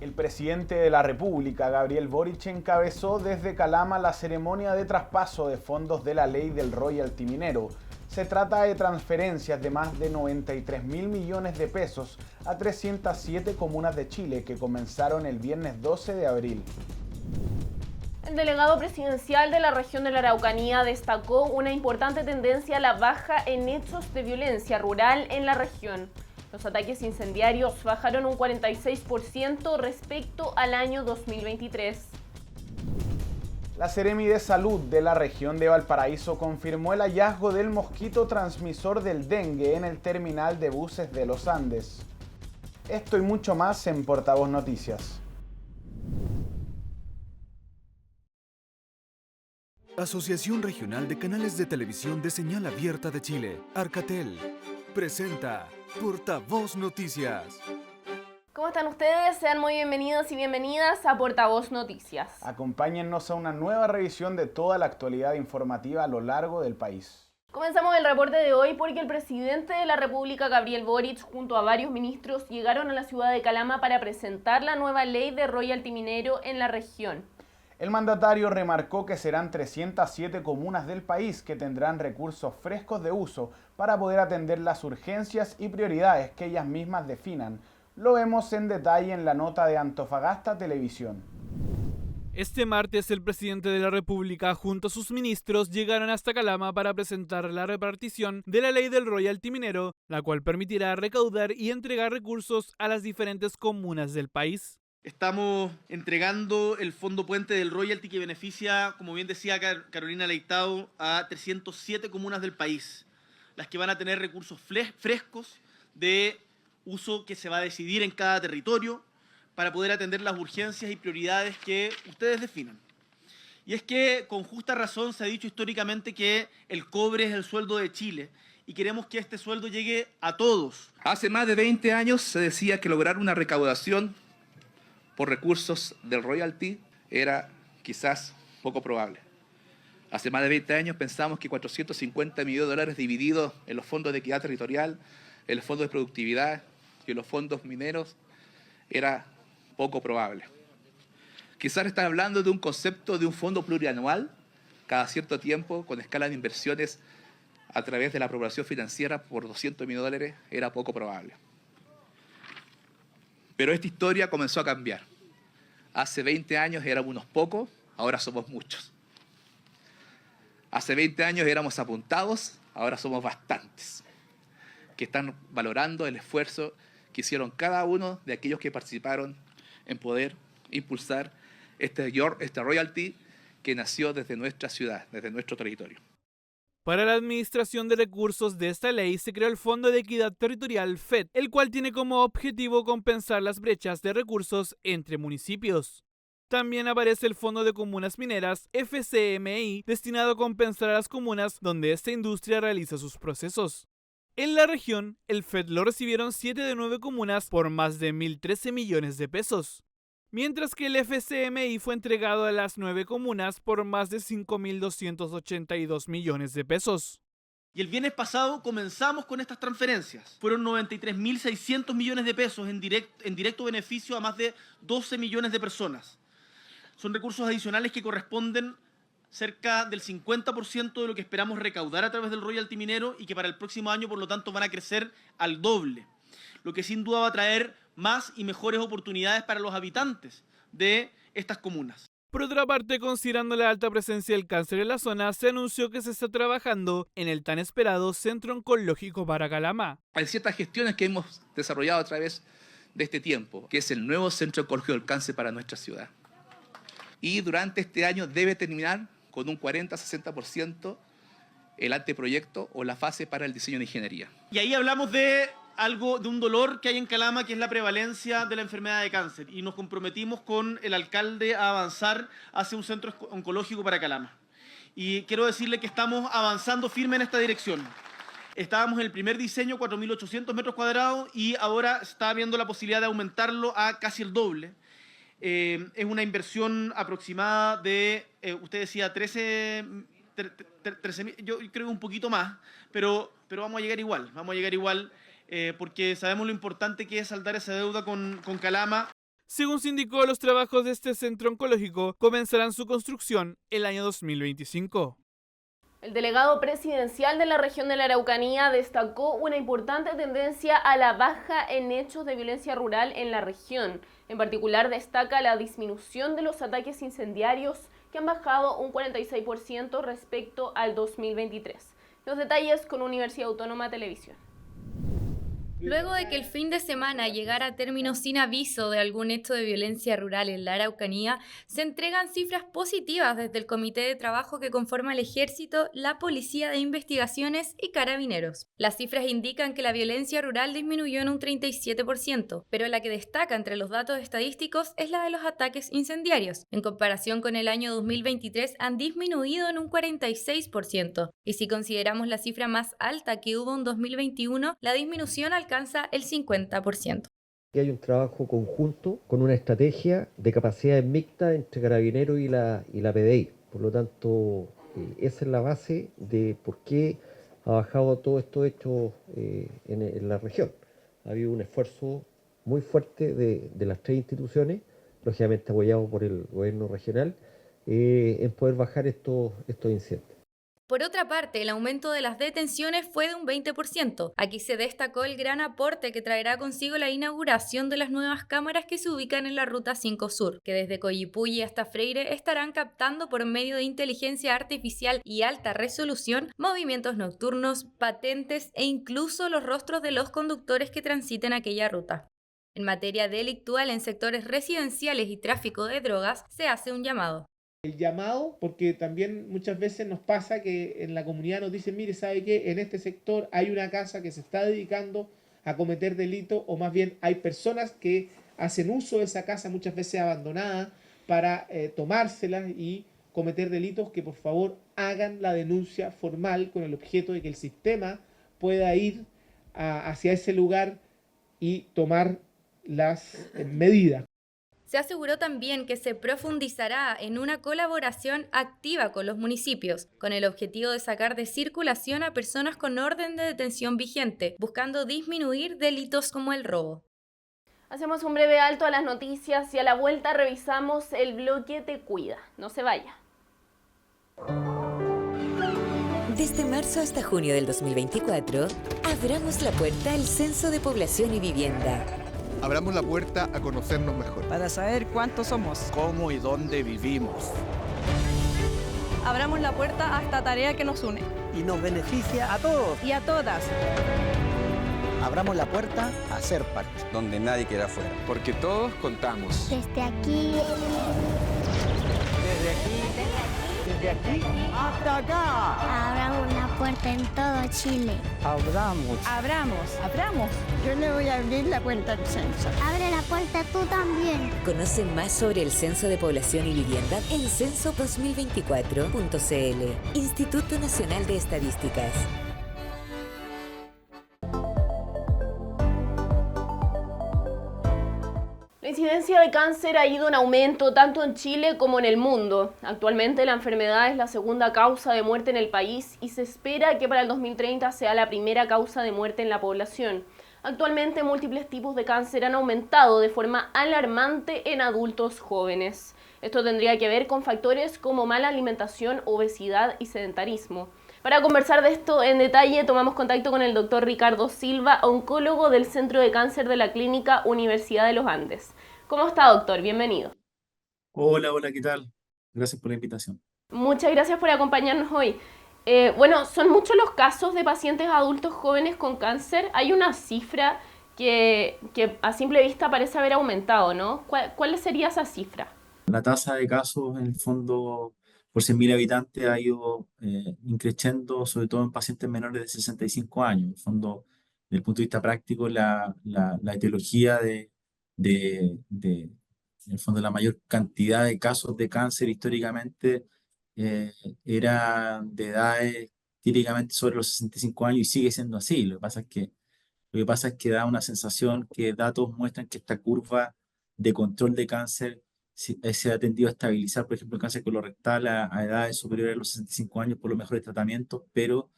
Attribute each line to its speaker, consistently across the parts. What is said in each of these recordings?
Speaker 1: El presidente de la República, Gabriel Boric, encabezó desde Calama la ceremonia de traspaso de fondos de la ley del royalty minero. Se trata de transferencias de más de 93.000 millones de pesos a 307 comunas de Chile que comenzaron el viernes 12 de abril.
Speaker 2: El delegado presidencial de la región de la Araucanía destacó una importante tendencia a la baja en hechos de violencia rural en la región. Los ataques incendiarios bajaron un 46% respecto al año 2023.
Speaker 1: La Seremi de Salud de la región de Valparaíso confirmó el hallazgo del mosquito transmisor del dengue en el terminal de buses de Los Andes. Esto y mucho más en Portavoz Noticias.
Speaker 3: Asociación Regional de Canales de Televisión de Señal Abierta de Chile, Arcatel, presenta Portavoz Noticias.
Speaker 2: ¿Cómo están ustedes? Sean muy bienvenidos y bienvenidas a Portavoz Noticias.
Speaker 1: Acompáñennos a una nueva revisión de toda la actualidad informativa a lo largo del país.
Speaker 2: Comenzamos el reporte de hoy porque el presidente de la República, Gabriel Boric, junto a varios ministros, llegaron a la ciudad de Calama para presentar la nueva ley de royalty minero en la región.
Speaker 1: El mandatario remarcó que serán 307 comunas del país que tendrán recursos frescos de uso para poder atender las urgencias y prioridades que ellas mismas definan. Lo vemos en detalle en la nota de Antofagasta Televisión.
Speaker 4: Este martes el presidente de la República junto a sus ministros llegaron hasta Calama para presentar la repartición de la ley del royalty minero, la cual permitirá recaudar y entregar recursos a las diferentes comunas del país.
Speaker 5: Estamos entregando el fondo puente del royalty que beneficia, como bien decía Carolina Leitao, a 307 comunas del país, las que van a tener recursos frescos de uso que se va a decidir en cada territorio para poder atender las urgencias y prioridades que ustedes definan. Y es que con justa razón se ha dicho históricamente que el cobre es el sueldo de Chile y queremos que este sueldo llegue a todos.
Speaker 6: Hace más de 20 años se decía que lograr una recaudación por recursos del royalty era quizás poco probable. Hace más de 20 años pensamos que 450 millones de dólares divididos en los fondos de equidad territorial, en los fondos de productividad y en los fondos mineros era poco probable. Quizás están hablando de un concepto de un fondo plurianual cada cierto tiempo con escala de inversiones a través de la apropiación financiera por 200 millones de dólares era poco probable. Pero esta historia comenzó a cambiar. Hace 20 años éramos unos pocos, ahora somos muchos. Hace 20 años éramos apuntados, ahora somos bastantes, que están valorando el esfuerzo que hicieron cada uno de aquellos que participaron en poder impulsar este royalty que nació desde nuestra ciudad, desde nuestro territorio.
Speaker 4: Para la administración de recursos de esta ley se creó el Fondo de Equidad Territorial FED, el cual tiene como objetivo compensar las brechas de recursos entre municipios. También aparece el Fondo de Comunas Mineras, FCMI, destinado a compensar a las comunas donde esta industria realiza sus procesos. En la región, el FED lo recibieron 7 de 9 comunas por más de 1.013 millones de pesos. Mientras que el FCMI fue entregado a las 9 comunas por más de 5.282 millones de pesos.
Speaker 5: Y el viernes pasado comenzamos con estas transferencias. Fueron 93.600 millones de pesos en directo beneficio a más de 12 millones de personas. Son recursos adicionales que corresponden cerca del 50% de lo que esperamos recaudar a través del royalty minero y que para el próximo año, por lo tanto, van a crecer al doble. Lo que sin duda va a traer más y mejores oportunidades para los habitantes de estas comunas.
Speaker 4: Por otra parte, considerando la alta presencia del cáncer en la zona, se anunció que se está trabajando en el tan esperado Centro Oncológico para Calama.
Speaker 6: Hay ciertas gestiones que hemos desarrollado a través de este tiempo, que es el nuevo Centro Oncológico del Cáncer para nuestra ciudad. Y durante este año debe terminar con un 40-60% el anteproyecto o la fase para el diseño de ingeniería.
Speaker 5: Y ahí hablamos de un dolor que hay en Calama, que es la prevalencia de la enfermedad de cáncer. Y nos comprometimos con el alcalde a avanzar hacia un centro oncológico para Calama. Y quiero decirle que estamos avanzando firme en esta dirección. Estábamos en el primer diseño, 4.800 metros cuadrados, y ahora está viendo la posibilidad de aumentarlo a casi el doble. Es una inversión aproximada de, usted decía, 13 yo creo un poquito más, pero vamos a llegar igual, porque sabemos lo importante que es saldar esa deuda con Calama.
Speaker 4: Según se indicó, los trabajos de este centro oncológico comenzarán su construcción el año 2025.
Speaker 2: El delegado presidencial de la región de la Araucanía destacó una importante tendencia a la baja en hechos de violencia rural en la región. En particular, destaca la disminución de los ataques incendiarios, que han bajado un 46% respecto al 2023. Los detalles con Universidad Autónoma Televisión.
Speaker 7: Luego de que el fin de semana llegara a término sin aviso de algún hecho de violencia rural en la Araucanía, se entregan cifras positivas desde el comité de trabajo que conforma el Ejército, la Policía de Investigaciones y Carabineros. Las cifras indican que la violencia rural disminuyó en un 37%, pero la que destaca entre los datos estadísticos es la de los ataques incendiarios. En comparación con el año 2023 han disminuido en un 46%, y si consideramos la cifra más alta que hubo en 2021, la disminución alcanza el 50%.
Speaker 8: Y hay un trabajo conjunto con una estrategia de capacidades mixtas entre Carabineros y la PDI. Por lo tanto, esa es la base de por qué ha bajado todo estos hechos en la región. Ha habido un esfuerzo muy fuerte de las tres instituciones, lógicamente apoyado por el gobierno regional, en poder bajar estos incidentes.
Speaker 7: Por otra parte, el aumento de las detenciones fue de un 20%. Aquí se destacó el gran aporte que traerá consigo la inauguración de las nuevas cámaras que se ubican en la Ruta 5 Sur, que desde Coyipulli hasta Freire estarán captando por medio de inteligencia artificial y alta resolución movimientos nocturnos, patentes e incluso los rostros de los conductores que transiten aquella ruta. En materia delictual en sectores residenciales y tráfico de drogas, se hace un llamado.
Speaker 9: El llamado, porque también muchas veces nos pasa que en la comunidad nos dicen, mire, ¿sabe qué? En este sector hay una casa que se está dedicando a cometer delitos, o más bien hay personas que hacen uso de esa casa muchas veces abandonada para tomárselas y cometer delitos, que por favor hagan la denuncia formal con el objeto de que el sistema pueda ir hacia ese lugar y tomar las medidas.
Speaker 7: Se aseguró también que se profundizará en una colaboración activa con los municipios, con el objetivo de sacar de circulación a personas con orden de detención vigente, buscando disminuir delitos como el robo.
Speaker 2: Hacemos un breve alto a las noticias y a la vuelta revisamos el bloque Te Cuida. No se vaya.
Speaker 10: Desde marzo hasta junio del 2024, abramos la puerta al Censo de Población y Vivienda.
Speaker 11: Abramos la puerta a conocernos mejor.
Speaker 12: Para saber cuántos somos.
Speaker 13: Cómo y dónde vivimos.
Speaker 12: Abramos la puerta a esta tarea que nos une.
Speaker 13: Y nos beneficia a todos.
Speaker 12: Y a todas.
Speaker 13: Abramos la puerta a ser parte.
Speaker 14: Donde nadie queda afuera.
Speaker 15: Porque todos contamos.
Speaker 16: Desde aquí.
Speaker 13: Desde aquí. Desde aquí hasta acá.
Speaker 16: Abramos la puerta en todo Chile.
Speaker 12: Abramos.
Speaker 17: Yo le voy a abrir la puerta al censo.
Speaker 16: Abre la puerta tú también.
Speaker 10: Conoce más sobre el Censo de Población y Vivienda en censo2024.cl. Instituto Nacional de Estadísticas.
Speaker 2: La incidencia de cáncer ha ido en aumento tanto en Chile como en el mundo. Actualmente la enfermedad es la segunda causa de muerte en el país y se espera que para el 2030 sea la primera causa de muerte en la población. Actualmente múltiples tipos de cáncer han aumentado de forma alarmante en adultos jóvenes. Esto tendría que ver con factores como mala alimentación, obesidad y sedentarismo. Para conversar de esto en detalle, tomamos contacto con el doctor Ricardo Silva, oncólogo del Centro de Cáncer de la Clínica Universidad de los Andes. ¿Cómo está, doctor? Bienvenido.
Speaker 18: Hola, ¿qué tal? Gracias por la invitación.
Speaker 2: Muchas gracias por acompañarnos hoy. Son muchos los casos de pacientes adultos jóvenes con cáncer. Hay una cifra que a simple vista parece haber aumentado, ¿no? ¿Cuál sería esa cifra?
Speaker 18: La tasa de casos, en el fondo, por 100.000 habitantes ha ido increciendo, sobre todo en pacientes menores de 65 años. En el fondo, desde el punto de vista práctico, la etiología en el fondo, la mayor cantidad de casos de cáncer históricamente era de edades típicamente sobre los 65 años y sigue siendo así. Lo que pasa es que da una sensación que datos muestran que esta curva de control de cáncer se ha tendido a estabilizar, por ejemplo, el cáncer colorectal a edades superiores a los 65 años por los mejores tratamientos, pero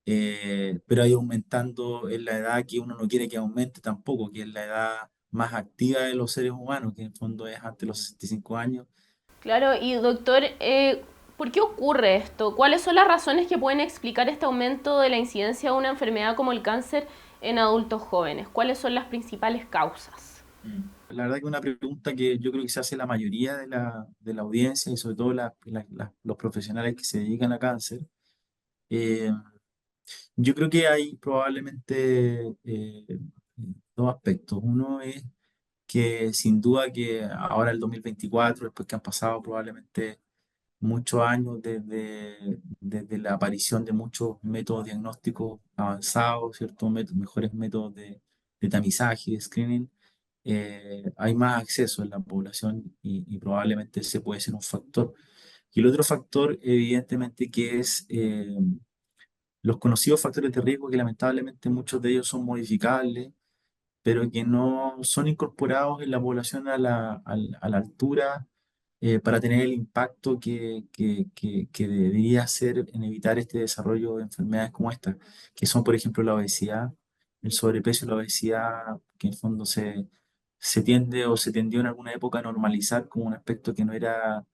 Speaker 18: ha ido aumentando en la edad que uno no quiere que aumente tampoco, que es la edad más activa de los seres humanos, que en el fondo es antes de los 65 años.
Speaker 2: Claro, y doctor, ¿por qué ocurre esto? ¿Cuáles son las razones que pueden explicar este aumento de la incidencia de una enfermedad como el cáncer en adultos jóvenes? ¿Cuáles son las principales causas?
Speaker 18: La verdad que es una pregunta que yo creo que se hace la mayoría de la audiencia y sobre todo los profesionales que se dedican a cáncer. Eh, yo creo que hay probablemente dos aspectos. Uno es que sin duda que ahora el 2024, después que han pasado probablemente muchos años desde la aparición de muchos métodos diagnósticos avanzados, ¿cierto? Mejores métodos de tamizaje, de screening, hay más acceso en la población y probablemente ese puede ser un factor. Y el otro factor, evidentemente, que es los conocidos factores de riesgo, que lamentablemente muchos de ellos son modificables, pero que no son incorporados en la población a la altura para tener el impacto que debería ser en evitar este desarrollo de enfermedades como esta, que son, por ejemplo, la obesidad, el sobrepeso y la obesidad, que en el fondo se tiende o se tendió en alguna época a normalizar como un aspecto que no era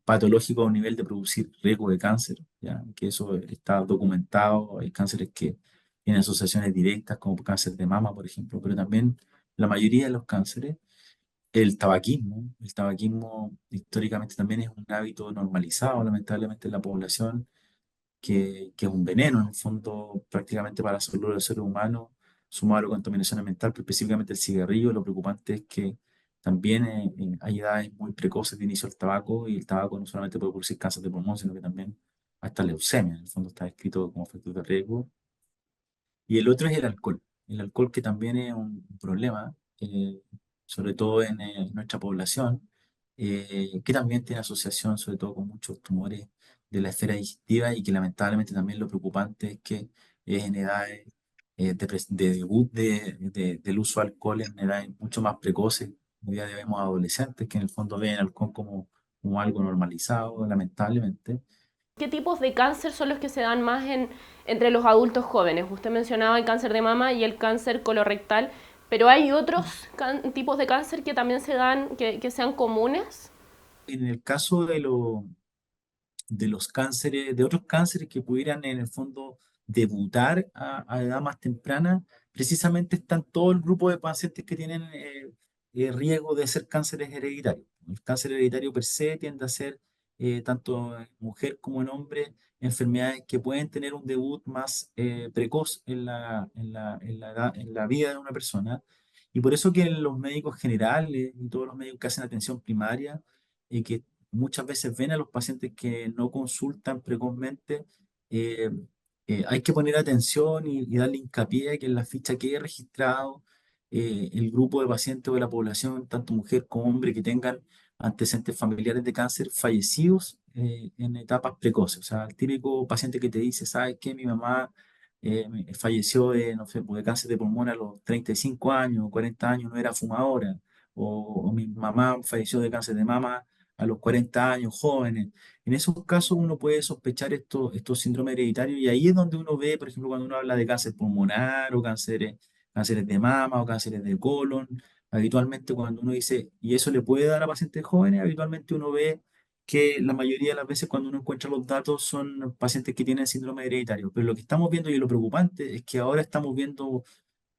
Speaker 18: patológico a un nivel de producir riesgo de cáncer, ¿ya? Que eso está documentado. Hay cánceres que tienen asociaciones directas, como cáncer de mama, por ejemplo, pero también la mayoría de los cánceres, el tabaquismo históricamente también es un hábito normalizado, lamentablemente, en la población, que es un veneno, en el fondo, prácticamente para la salud del ser humano, sumado a la contaminación ambiental, pero específicamente el cigarrillo. Lo preocupante es que también hay edades muy precoces de inicio del tabaco, y el tabaco no solamente puede producir cáncer de pulmón, sino que también hasta leucemia, en el fondo está descrito como factor de riesgo. Y el otro es el alcohol que también es un problema, sobre todo en nuestra población, que también tiene asociación sobre todo con muchos tumores de la esfera digestiva, y que lamentablemente también lo preocupante es que es en edades de debut del uso de alcohol en edades mucho más precoces. Hoy día vemos adolescentes que en el fondo ven el alcohol como algo normalizado, lamentablemente.
Speaker 2: ¿Qué tipos de cáncer son los que se dan más entre los adultos jóvenes? Usted mencionaba el cáncer de mama y el cáncer colorectal, pero ¿hay otros tipos de cáncer que también se dan, que sean comunes?
Speaker 18: En el caso de los cánceres, de otros cánceres que pudieran en el fondo debutar a edad más temprana, precisamente están todo el grupo de pacientes que tienen riesgo de ser cánceres hereditarios. El cáncer hereditario per se tiende a ser, tanto en mujer como en hombre, enfermedades que pueden tener un debut más precoz en la vida de una persona. Y por eso que los médicos generales y todos los médicos que hacen atención primaria, que muchas veces ven a los pacientes que no consultan precozmente, eh, hay que poner atención y darle hincapié a que en la ficha quede registrado el grupo de pacientes o de la población, tanto mujer como hombre, que tengan antecedentes familiares de cáncer fallecidos en etapas precoces. O sea, el típico paciente que te dice, ¿sabes qué? Mi mamá falleció de, no sé, pues, de cáncer de pulmón a los 35 años, 40 años, no era fumadora. O mi mamá falleció de cáncer de mama a los 40 años, jóvenes. En esos casos uno puede sospechar estos síndromes hereditarios, y ahí es donde uno ve, por ejemplo, cuando uno habla de cáncer pulmonar o cánceres de mama o cánceres de colon. Habitualmente cuando uno dice, y eso le puede dar a pacientes jóvenes, habitualmente uno ve que la mayoría de las veces cuando uno encuentra los datos son pacientes que tienen síndrome hereditario. Pero lo que estamos viendo, y lo preocupante, es que ahora estamos viendo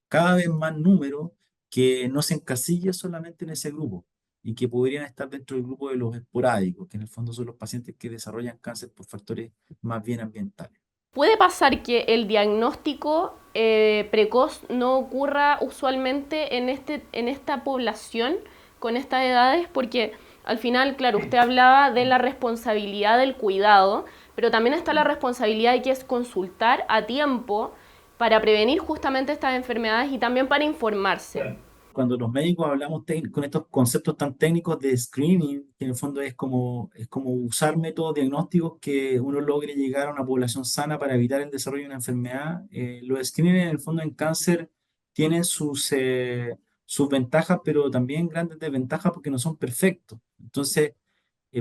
Speaker 18: cada vez más números que no se encasillan solamente en ese grupo, y que podrían estar dentro del grupo de los esporádicos, que en el fondo son los pacientes que desarrollan cáncer por factores más bien ambientales.
Speaker 2: ¿Puede pasar que el diagnóstico precoz no ocurra usualmente en esta población con estas edades? Porque al final, claro, usted hablaba de la responsabilidad del cuidado, pero también está la responsabilidad de que es consultar a tiempo para prevenir justamente estas enfermedades y también para informarse.
Speaker 18: Cuando los médicos hablamos con estos conceptos tan técnicos de screening, que en el fondo es como usar métodos diagnósticos que uno logre llegar a una población sana para evitar el desarrollo de una enfermedad, los screening en el fondo en cáncer tienen sus ventajas, pero también grandes desventajas porque no son perfectos. Entonces,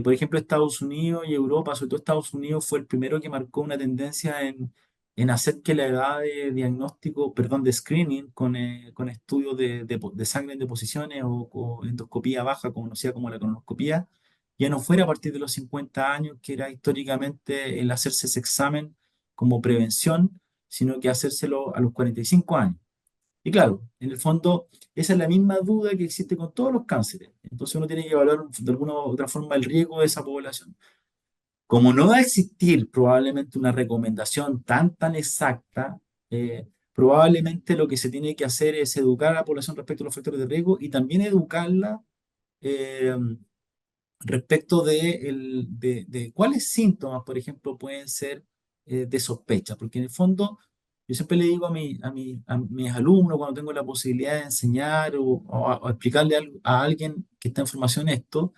Speaker 18: por ejemplo, Estados Unidos y Europa, sobre todo Estados Unidos, fue el primero que marcó una tendencia en hacer que la edad de diagnóstico, perdón, de screening con estudios de sangre en deposiciones o endoscopía baja, conocida como la colonoscopía, ya no fuera a partir de los 50 años, que era históricamente el hacerse ese examen como prevención, sino que hacérselo a los 45 años. Y claro, en el fondo, esa es la misma duda que existe con todos los cánceres. Entonces uno tiene que evaluar de alguna u otra forma el riesgo de esa población. Como no va a existir probablemente una recomendación tan exacta, probablemente lo que se tiene que hacer es educar a la población respecto a los factores de riesgo y también educarla eh, respecto de cuáles síntomas, por ejemplo, pueden ser de sospecha. Porque en el fondo, yo siempre le digo a mis alumnos cuando tengo la posibilidad de enseñar o explicarle a alguien que está en formación esto,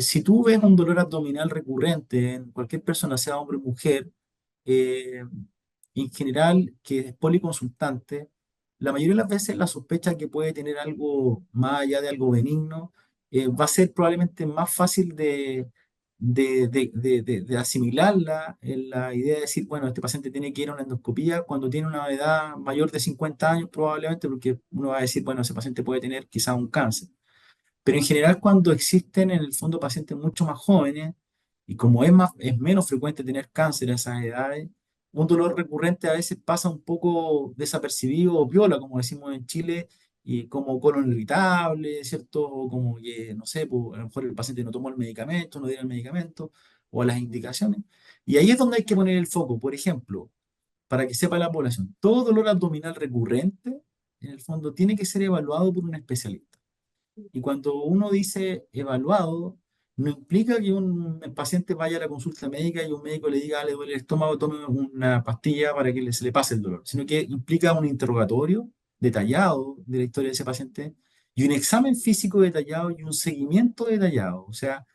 Speaker 18: si tú ves un dolor abdominal recurrente en cualquier persona, sea hombre o mujer, eh, en general que es policonsultante, la mayoría de las veces la sospecha que puede tener algo más allá de algo benigno va a ser probablemente más fácil de asimilarla en la idea de decir, bueno, este paciente tiene que ir a una endoscopía cuando tiene una edad mayor de 50 años probablemente, porque uno va a decir, bueno, ese paciente puede tener quizá un cáncer. Pero en general cuando existen en el fondo pacientes mucho más jóvenes, y como es menos frecuente tener cáncer a esas edades, un dolor recurrente a veces pasa un poco desapercibido o piola, como decimos en Chile, y como colon irritable, ¿cierto? O como que, no sé, pues, a lo mejor el paciente no tomó el medicamento, no dio el medicamento, o las indicaciones. Y ahí es donde hay que poner el foco. Por ejemplo, para que sepa la población, todo dolor abdominal recurrente, en el fondo, tiene que ser evaluado por un especialista. Y cuando uno dice evaluado, no implica que un paciente vaya a la consulta médica y un médico le diga, le duele el estómago, tome una pastilla para que se le pase el dolor, sino que implica un interrogatorio detallado de la historia de ese paciente y un examen físico detallado y un seguimiento detallado. O sea,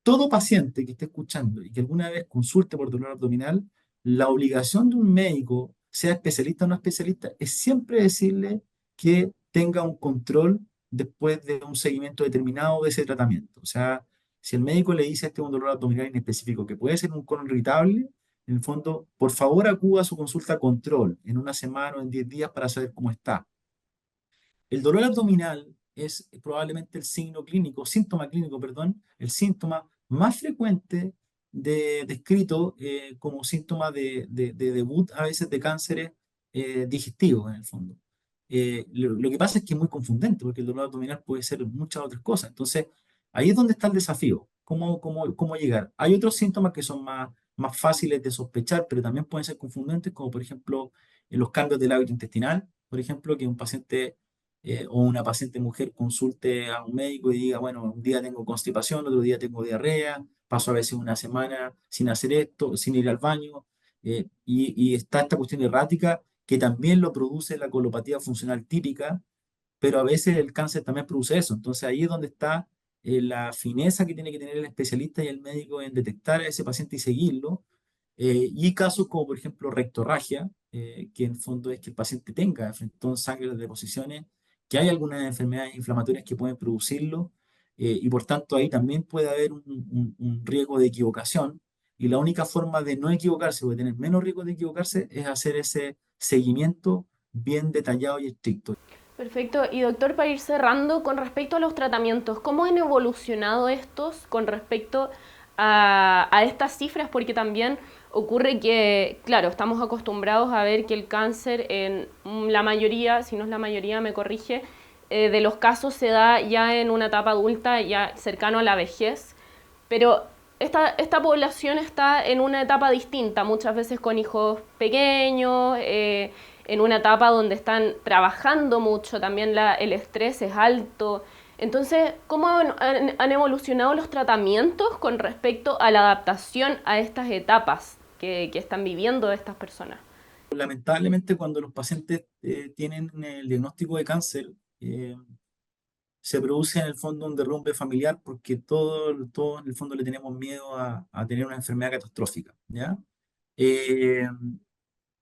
Speaker 18: todo paciente que esté escuchando y que alguna vez consulte por dolor abdominal, la obligación de un médico, sea especialista o no especialista, es siempre decirle que tenga un control después de un seguimiento determinado de ese tratamiento. O sea, si el médico le dice este es un dolor abdominal inespecífico que puede ser un colon irritable, en el fondo, por favor acuda a su consulta control en una semana o en 10 días para saber cómo está. El dolor abdominal es probablemente el síntoma clínico, perdón, el síntoma más frecuente descrito como síntoma de debut a veces de cánceres digestivos en el fondo. Lo que pasa es que es muy confundente porque el dolor abdominal puede ser muchas otras cosas. Entonces, ahí es donde está el desafío. ¿Cómo llegar? Hay otros síntomas que son más fáciles de sospechar, pero también pueden ser confundentes, como por ejemplo los cambios del hábito intestinal, por ejemplo, que un paciente o una paciente mujer consulte a un médico y diga, bueno, un día tengo constipación, otro día tengo diarrea, paso a veces una semana sin hacer esto, sin ir al baño, y está esta cuestión errática que también lo produce la colopatía funcional típica, pero a veces el cáncer también produce eso. Entonces ahí es donde está la fineza que tiene que tener el especialista y el médico en detectar a ese paciente y seguirlo. Y casos como por ejemplo rectorragia, que en el fondo es que el paciente tenga en sangre de deposiciones, que hay algunas enfermedades inflamatorias que pueden producirlo, y por tanto ahí también puede haber un riesgo de equivocación, y la única forma de no equivocarse o de tener menos riesgo de equivocarse es hacer ese seguimiento bien detallado y estricto.
Speaker 2: Perfecto. Y doctor, para ir cerrando, con respecto a los tratamientos, ¿cómo han evolucionado estos con respecto a estas cifras? Porque también ocurre que, claro, estamos acostumbrados a ver que el cáncer en la mayoría, si no es la mayoría, me corrige, de los casos se da ya en una etapa adulta, ya cercano a la vejez, pero esta población está en una etapa distinta, muchas veces con hijos pequeños, en una etapa donde están trabajando mucho, también el estrés es alto. Entonces, ¿cómo han evolucionado los tratamientos con respecto a la adaptación a estas etapas que están viviendo estas personas?
Speaker 18: Lamentablemente, cuando los pacientes tienen el diagnóstico de cáncer, se produce en el fondo un derrumbe familiar porque todos en el fondo le tenemos miedo a tener una enfermedad catastrófica, ¿ya?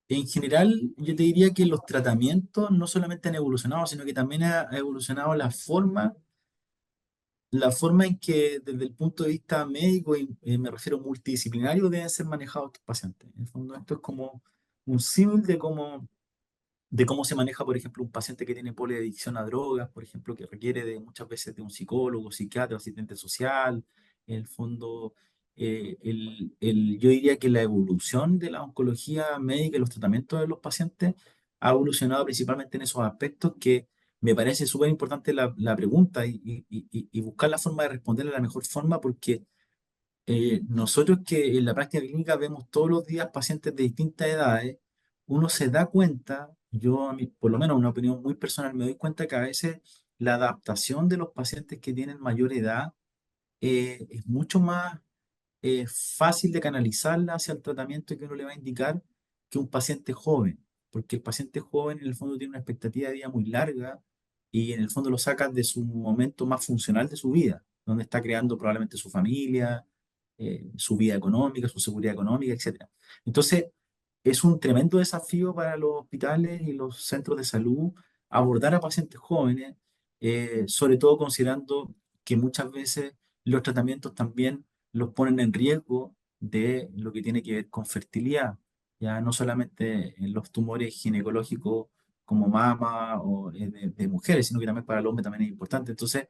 Speaker 18: En general, yo te diría que los tratamientos no solamente han evolucionado, sino que también ha evolucionado la forma en que desde el punto de vista médico, y me refiero multidisciplinario, deben ser manejados estos pacientes. En el fondo, esto es como un símil de cómo se maneja, por ejemplo, un paciente que tiene poliadicción a drogas, por ejemplo, que requiere muchas veces de un psicólogo, psiquiatra, asistente social. En el fondo, yo diría que la evolución de la oncología médica y los tratamientos de los pacientes ha evolucionado principalmente en esos aspectos que me parece súper importante la pregunta y buscar la forma de responderla de la mejor forma, porque nosotros que en la práctica clínica vemos todos los días pacientes de distintas edades, uno se da cuenta, yo por lo menos una opinión muy personal, me doy cuenta que a veces la adaptación de los pacientes que tienen mayor edad es mucho más fácil de canalizarla hacia el tratamiento que uno le va a indicar que un paciente joven, porque el paciente joven en el fondo tiene una expectativa de vida muy larga y en el fondo lo saca de su momento más funcional de su vida, donde está creando probablemente su familia, su vida económica, su seguridad económica, etc. Entonces, es un tremendo desafío para los hospitales y los centros de salud abordar a pacientes jóvenes, sobre todo considerando que muchas veces los tratamientos también los ponen en riesgo de lo que tiene que ver con fertilidad, ya no solamente en los tumores ginecológicos como mama o de mujeres, sino que también para el hombre también es importante. Entonces,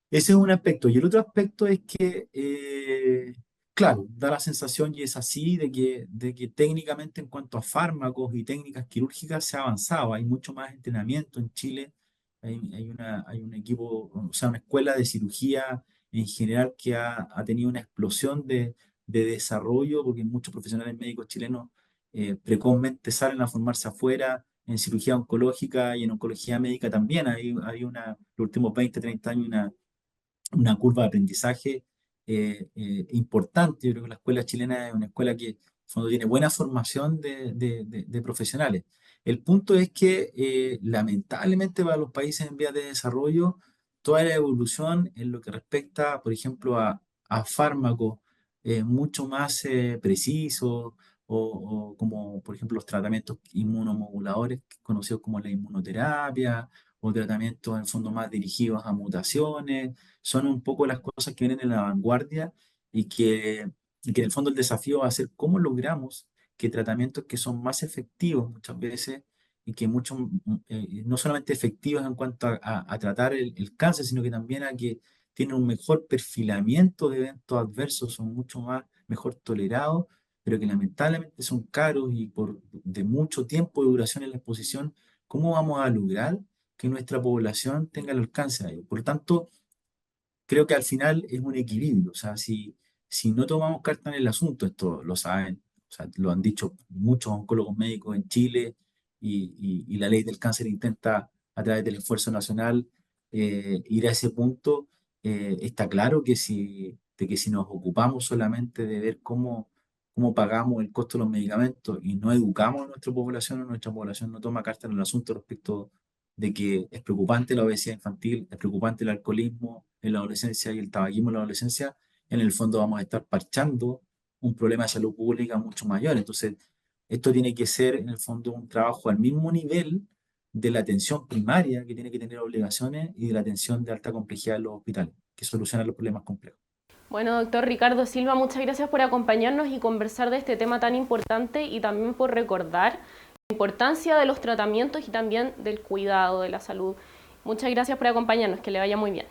Speaker 18: ese es un aspecto. Y el otro aspecto es que, claro, da la sensación, y es así, de que técnicamente en cuanto a fármacos y técnicas quirúrgicas se ha avanzado. Hay mucho más entrenamiento en Chile. Hay un equipo, o sea, una escuela de cirugía en general que ha tenido una explosión de desarrollo, porque muchos profesionales médicos chilenos precozmente salen a formarse afuera en cirugía oncológica y en oncología médica también. Hay los últimos 20, 30 años una curva de aprendizaje importante. Yo creo que la escuela chilena es una escuela que en el fondo tiene buena formación de profesionales. El punto es que lamentablemente para los países en vías de desarrollo, toda la evolución en lo que respecta, por ejemplo, a fármacos mucho más precisos o como, por ejemplo, los tratamientos inmunomoduladores conocidos como la inmunoterapia o tratamientos en el fondo más dirigidos a mutaciones, son un poco las cosas que vienen en la vanguardia y que en el fondo el desafío va a ser cómo logramos que tratamientos que son más efectivos muchas veces y que no solamente efectivos en cuanto a tratar el cáncer, sino que también a que tienen un mejor perfilamiento de eventos adversos, son mucho mejor tolerados, pero que lamentablemente son caros y de mucho tiempo de duración en la exposición. ¿Cómo vamos a lograr que nuestra población tenga el alcance a ello? Por lo tanto, creo que al final es un equilibrio. O sea, si no tomamos carta en el asunto, esto lo saben, o sea, lo han dicho muchos oncólogos médicos en Chile y la ley del cáncer intenta, a través del esfuerzo nacional, ir a ese punto. Está claro que si nos ocupamos solamente de ver cómo pagamos el costo de los medicamentos y no educamos a nuestra población no toma carta en el asunto respecto de que es preocupante la obesidad infantil, es preocupante el alcoholismo en la adolescencia y el tabaquismo en la adolescencia, en el fondo vamos a estar parchando un problema de salud pública mucho mayor. Entonces, esto tiene que ser, en el fondo, un trabajo al mismo nivel de la atención primaria, que tiene que tener obligaciones, y de la atención de alta complejidad en los hospitales, que solucionan los problemas complejos.
Speaker 2: Bueno, doctor Ricardo Silva, muchas gracias por acompañarnos y conversar de este tema tan importante y también por recordar la importancia de los tratamientos y también del cuidado de la salud. Muchas gracias por acompañarnos, que le vaya muy bien.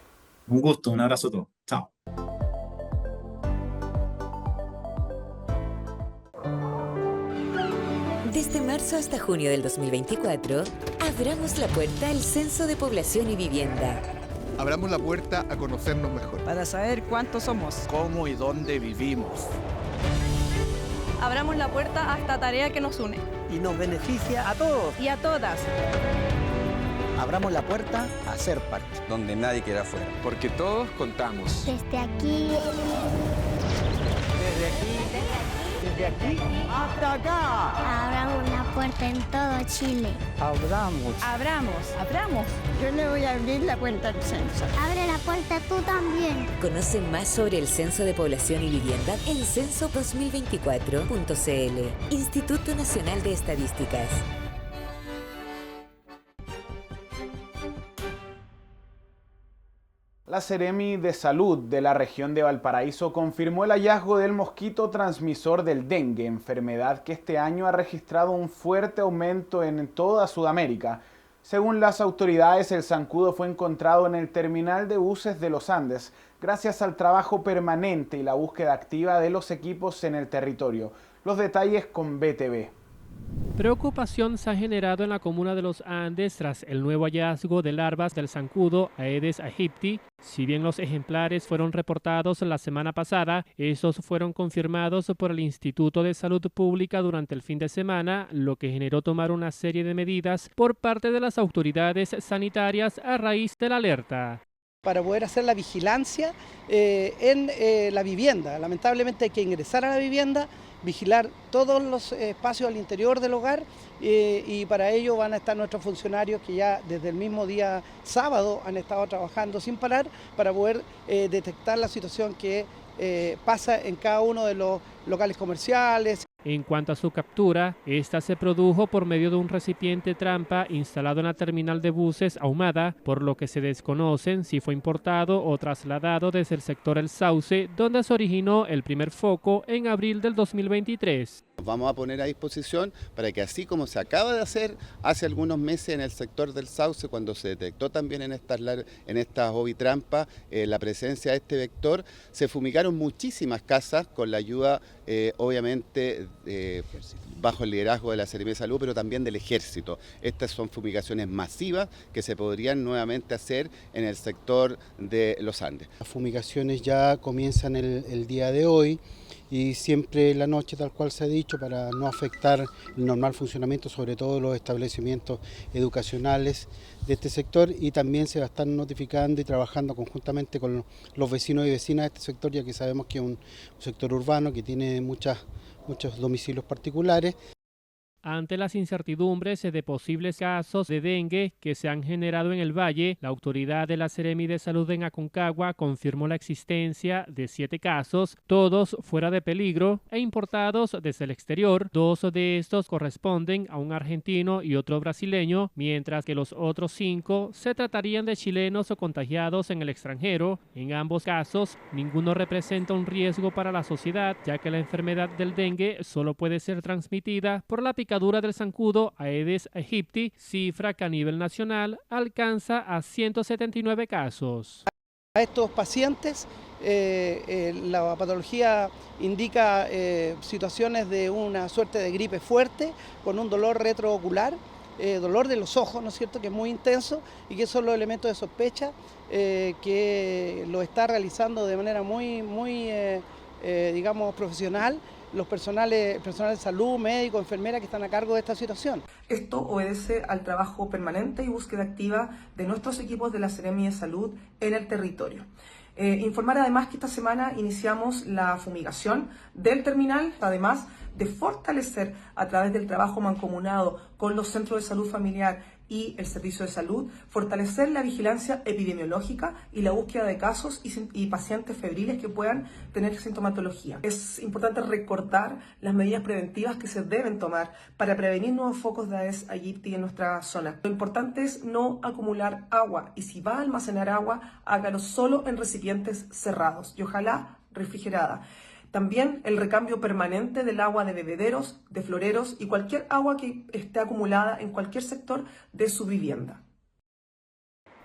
Speaker 18: Un gusto, un abrazo a todos. Chao.
Speaker 10: Desde marzo hasta junio del 2024, abramos la puerta al Censo de Población y Vivienda.
Speaker 11: Abramos la puerta a conocernos mejor.
Speaker 12: Para saber cuántos somos.
Speaker 15: ¿Cómo y dónde vivimos?
Speaker 12: Abramos la puerta a esta tarea que nos une.
Speaker 13: Y nos beneficia a todos.
Speaker 12: Y a todas.
Speaker 13: Abramos la puerta a ser parte.
Speaker 15: Donde nadie queda fuera. Porque todos contamos.
Speaker 16: Desde aquí.
Speaker 13: Desde aquí hasta acá.
Speaker 16: Abramos la puerta en todo Chile.
Speaker 12: Abramos.
Speaker 17: Yo le voy a abrir la puerta al censo.
Speaker 16: Abre la puerta tú también.
Speaker 10: Conoce más sobre el Censo de Población y Vivienda en censo2024.cl. Instituto Nacional de Estadísticas.
Speaker 1: La Seremi de Salud de la región de Valparaíso confirmó el hallazgo del mosquito transmisor del dengue, enfermedad que este año ha registrado un fuerte aumento en toda Sudamérica. Según las autoridades, el zancudo fue encontrado en el terminal de buses de los Andes, gracias al trabajo permanente y la búsqueda activa de los equipos en el territorio. Los detalles con BTV.
Speaker 14: Preocupación se ha generado en la comuna de los Andes tras el nuevo hallazgo de larvas del zancudo Aedes aegypti. Si bien los ejemplares fueron reportados la semana pasada, estos fueron confirmados por el Instituto de Salud Pública durante el fin de semana, lo que generó tomar una serie de medidas por parte de las autoridades sanitarias a raíz de la alerta.
Speaker 19: Para poder hacer la vigilancia en la vivienda. Lamentablemente hay que ingresar a la vivienda, vigilar todos los espacios al interior del hogar y para ello van a estar nuestros funcionarios que ya desde el mismo día sábado han estado trabajando sin parar para poder detectar la situación que pasa en cada uno de los locales comerciales.
Speaker 14: En cuanto a su captura, esta se produjo por medio de un recipiente trampa instalado en la terminal de buses Ahumada, por lo que se desconocen si fue importado o trasladado desde el sector El Sauce, donde se originó el primer foco en abril del 2023.
Speaker 20: Nos vamos a poner a disposición para que así como se acaba de hacer hace algunos meses en el sector del Sauce, cuando se detectó también en estas ovitrampas la presencia de este vector, se fumigaron muchísimas casas con la ayuda obviamente bajo el liderazgo de la Seremi de Salud, pero también del Ejército. Estas son fumigaciones masivas que se podrían nuevamente hacer en el sector de los Andes.
Speaker 21: Las fumigaciones ya comienzan el día de hoy y siempre en la noche, tal cual se ha dicho, para no afectar el normal funcionamiento, sobre todo los establecimientos educacionales de este sector, y también se va a estar notificando y trabajando conjuntamente con los vecinos y vecinas de este sector, ya que sabemos que es un sector urbano que tiene muchos domicilios particulares.
Speaker 14: Ante las incertidumbres de posibles casos de dengue que se han generado en el valle, la autoridad de la Seremi de Salud en Aconcagua confirmó la existencia de 7 casos, todos fuera de peligro e importados desde el exterior. 2 de estos corresponden a un argentino y otro brasileño, mientras que los otros 5 se tratarían de chilenos o contagiados en el extranjero. En ambos casos, ninguno representa un riesgo para la sociedad, ya que la enfermedad del dengue solo puede ser transmitida por la picadura del zancudo Aedes aegypti, cifra que a nivel nacional alcanza a 179 casos.
Speaker 19: A estos pacientes la patología indica situaciones de una suerte de gripe fuerte con un dolor retroocular, dolor de los ojos, ¿no es cierto?, que es muy intenso y que son los elementos de sospecha que lo está realizando de manera muy digamos, profesional los personales de salud, médicos, enfermeras que están a cargo de esta situación.
Speaker 22: Esto obedece al trabajo permanente y búsqueda activa de nuestros equipos de la Seremi de Salud en el territorio. Informar además que esta semana iniciamos la fumigación del terminal, además de fortalecer a través del trabajo mancomunado con los centros de salud familiar y el servicio de salud, fortalecer la vigilancia epidemiológica y la búsqueda de casos y pacientes febriles que puedan tener sintomatología. Es importante recordar las medidas preventivas que se deben tomar para prevenir nuevos focos de Aedes aegypti en nuestra zona. Lo importante es no acumular agua y si va a almacenar agua, hágalo solo en recipientes cerrados y ojalá refrigerada. También el recambio permanente del agua de bebederos, de floreros y cualquier agua que esté acumulada en cualquier sector de su vivienda.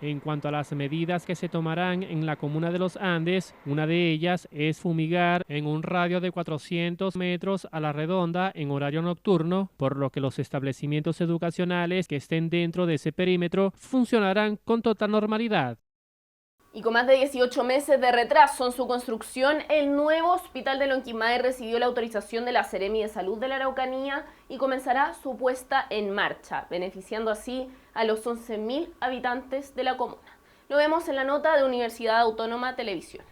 Speaker 14: En cuanto a las medidas que se tomarán en la comuna de los Andes, una de ellas es fumigar en un radio de 400 metros a la redonda en horario nocturno, por lo que los establecimientos educacionales que estén dentro de ese perímetro funcionarán con total normalidad.
Speaker 2: Y con más de 18 meses de retraso en su construcción, el nuevo hospital de Lonquimay recibió la autorización de la Seremi de Salud de la Araucanía y comenzará su puesta en marcha, beneficiando así a los 11.000 habitantes de la comuna. Lo vemos en la nota de Universidad Autónoma Televisión.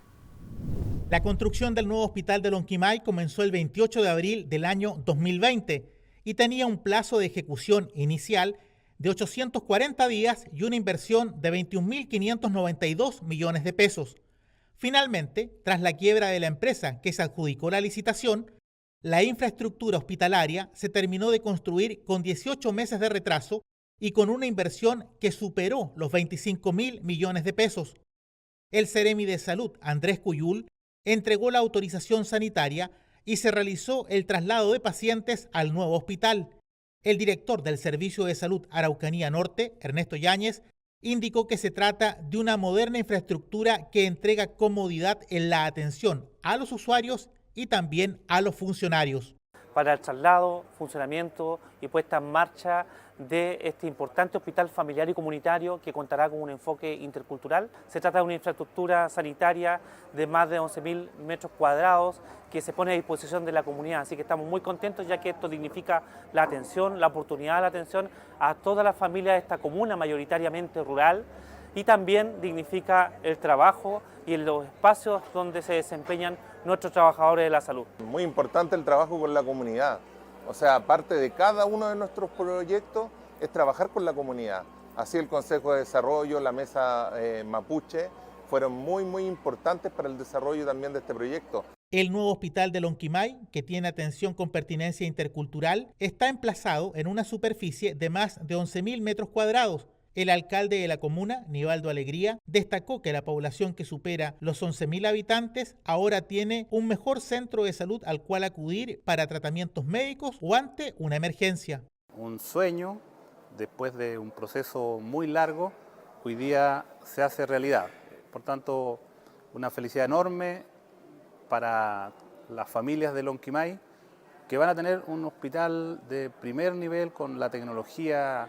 Speaker 23: La construcción del nuevo hospital de Lonquimay comenzó el 28 de abril del año 2020 y tenía un plazo de ejecución inicial de 840 días y una inversión de 21.592 millones de pesos. Finalmente, tras la quiebra de la empresa que se adjudicó la licitación, la infraestructura hospitalaria se terminó de construir con 18 meses de retraso y con una inversión que superó los 25.000 millones de pesos. El Seremi de Salud, Andrés Cuyul, entregó la autorización sanitaria y se realizó el traslado de pacientes al nuevo hospital. El director del Servicio de Salud Araucanía Norte, Ernesto Yáñez, indicó que se trata de una moderna infraestructura que entrega comodidad en la atención a los usuarios y también a los funcionarios.
Speaker 3: Para el traslado, funcionamiento y puesta en marcha de este importante hospital familiar y comunitario que contará con un enfoque intercultural. Se trata de una infraestructura sanitaria de más de 11.000 metros cuadrados que se pone a disposición de la comunidad, así que estamos muy contentos ya que esto dignifica la atención, la oportunidad de la atención a todas las familias de esta comuna mayoritariamente rural y también dignifica el trabajo y en los espacios donde se desempeñan nuestros trabajadores de la salud.
Speaker 5: Muy importante el trabajo con la comunidad, o sea, parte de cada uno de nuestros proyectos es trabajar con la comunidad. Así el Consejo de Desarrollo, la Mesa Mapuche, fueron muy importantes para el desarrollo también de este proyecto.
Speaker 23: El nuevo hospital de Lonquimay, que tiene atención con pertinencia intercultural, está emplazado en una superficie de más de 11.000 metros cuadrados. El alcalde de la comuna, Nivaldo Alegría, destacó que la población que supera los 11.000 habitantes ahora tiene un mejor centro de salud al cual acudir para tratamientos médicos o ante una emergencia.
Speaker 6: Un sueño, después de un proceso muy largo, hoy día se hace realidad. Por tanto, una felicidad enorme para las familias de Lonquimay, que van a tener un hospital de primer nivel con la tecnología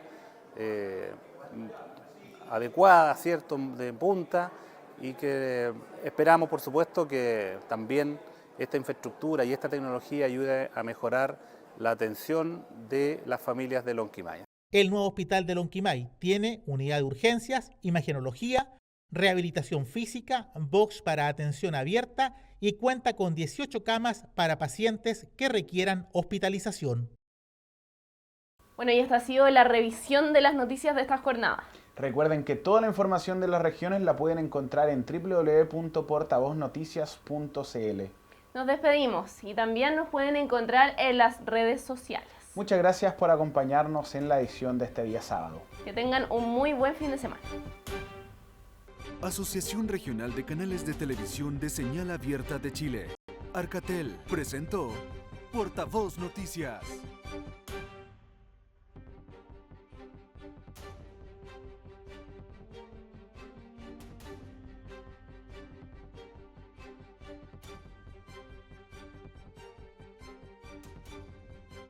Speaker 6: adecuada, ¿cierto?, de punta, y que esperamos, por supuesto, que también esta infraestructura y esta tecnología ayude a mejorar la atención de las familias de Lonquimay.
Speaker 23: El nuevo hospital de Lonquimay tiene unidad de urgencias, imagenología, rehabilitación física, box para atención abierta y cuenta con 18 camas para pacientes que requieran hospitalización.
Speaker 2: Bueno, y esta ha sido la revisión de las noticias de esta jornada.
Speaker 1: Recuerden que toda la información de las regiones la pueden encontrar en www.portavoznoticias.cl.
Speaker 2: Nos despedimos y también nos pueden encontrar en las redes sociales.
Speaker 1: Muchas gracias por acompañarnos en la edición de este día sábado.
Speaker 2: Que tengan un muy buen fin de semana.
Speaker 24: Asociación Regional de Canales de Televisión de Señal Abierta de Chile. Arcatel presentó Portavoz Noticias.